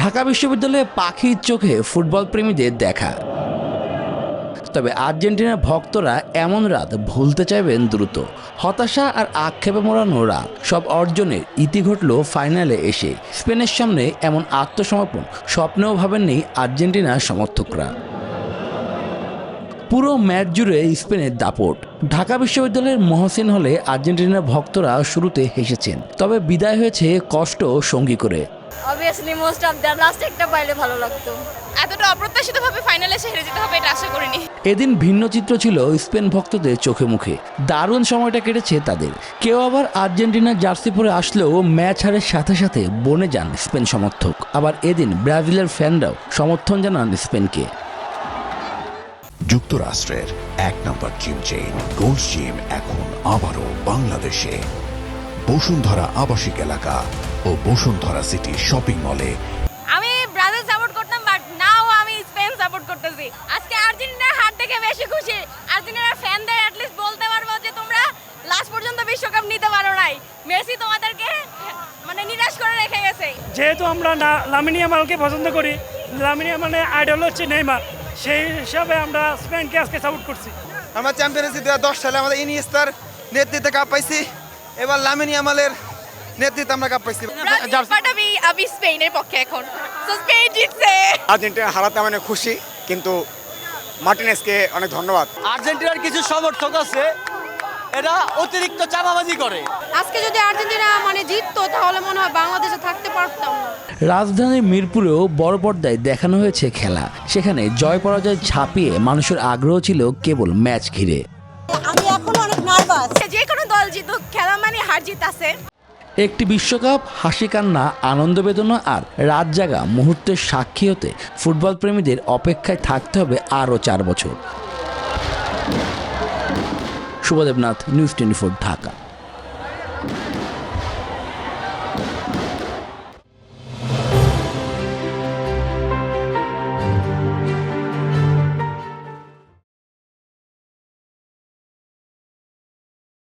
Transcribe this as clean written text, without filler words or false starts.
ঢাকা বিশ্ববিদ্যালয়ে পাখির চোখে ফুটবল প্রেমীদের দেখা। তবে আর্জেন্টিনার ভক্তরা এমন রাত ভুলতে চাইবেন দ্রুত। হতাশা আর আক্ষেপে মোড়ানো রাত, সব অর্জনের ইতি ঘটল ফাইনালে এসে। স্পেনের সামনে এমন আত্মসমর্পণ স্বপ্নেও ভাবেননি আর্জেন্টিনার সমর্থকরা। পুরো ম্যাচ জুড়ে স্পেনের দাপট। ঢাকা বিশ্ববিদ্যালয়ের মহসিন হলে আর্জেন্টিনার ভক্তরা শুরুতে হেসেছেন, তবে বিদায় হয়েছে কষ্ট সঙ্গী করে। Obviously most of the last একটা পাইলে ভালো লাগতো। এতটা অপ্রত্যাশিতভাবে ফাইনালে এসে হেরে যেতে হবে এটা আশা করিনি। এদিন ভিন্ন চিত্র ছিল স্পেন ভক্তদের চোখে মুখে। দারুণ সময়টা কেটেছে তাদের। কেউ আবার আর্জেন্টিনার জার্সি পরে আসলেও ম্যাচ হারের সাথে সাথে বনে যান স্পেন সমর্থক। আবার এদিন ব্রাজিলের ফ্যানরাও সমর্থন জানান স্পেনকে। যুক্তরাষ্ট্রের এক নম্বর জিম চেইন গোল্ড জিম এখন আবারও বাংলাদেশে। বসুন্ধরা আবাসিক এলাকা ও বসুন্ধরা সিটি শপিং মলে। আমি ব্রাজিল সাপোর্ট করতাম, বাট নাও আমি স্পেন সাপোর্ট করতেছি। আজকে আর্জেন্টিনার হার দেখে বেশি খুশি। আর্জেন্টিনার ফ্যানদের অ্যাট লিস্ট বলতে পারবো যে তোমরা লাস্ট পর্যন্ত বিশ্বকাপ নিতে পারো নাই। মেসি তোমাদেরকে মানে নিরাশ করে রেখে গেছে। যেহেতু আমরা লামিন ইয়ামালকে পছন্দ করি, লামিন ইয়ামালের আইডল হচ্ছে নেইমার, সেই হিসাবে আমরা স্পেনকে আজকে সাপোর্ট করছি। আমরা চ্যাম্পিয়ন্স লিগ 2010 সালে আমাদের ইনিয়েস্তার নেতৃত্বে কাপ পাইছি, এবার লামিন ইয়ামালের নেতৃত্বে আমরা কাপ পাইছি। আমি স্পেনের পক্ষে এখন, তো স্পেন জিতছে। আর্জেন্টিনা হারাতে মানে খুশি, কিন্তু মার্টিনেজকে অনেক ধন্যবাদ। আর্জেন্টিনার কিছু সমর্থক আছে এরা অতিরিক্ত চাপাবাজি করে। আজকে যদি আর্জেন্টিনা মানে জিততো তাহলে মনে হয় বাংলাদেশে থাকতে পারতাম না। রাজধানীর মিরপুরেও বড় পর্দায় দেখানো হয়েছে খেলা। সেখানে জয় পরাজয় ছাপিয়ে মানুষের আগ্রহ ছিল কেবল ম্যাচ ঘিরে। আমি এখন অনেক নার্ভাস। যে কোনো দল জিতুক, খেলা মানে হার জিত আছে। একটি বিশ্বকাপ, হাসি কান্না, আনন্দ বেদনা আর রাত জাগা মুহূর্তের সাক্ষী হতে ফুটবল প্রেমীদের অপেক্ষায় থাকতে হবে আরও 4 বছর। শুভদেবনাথ, নিউজ 24, ঢাকা।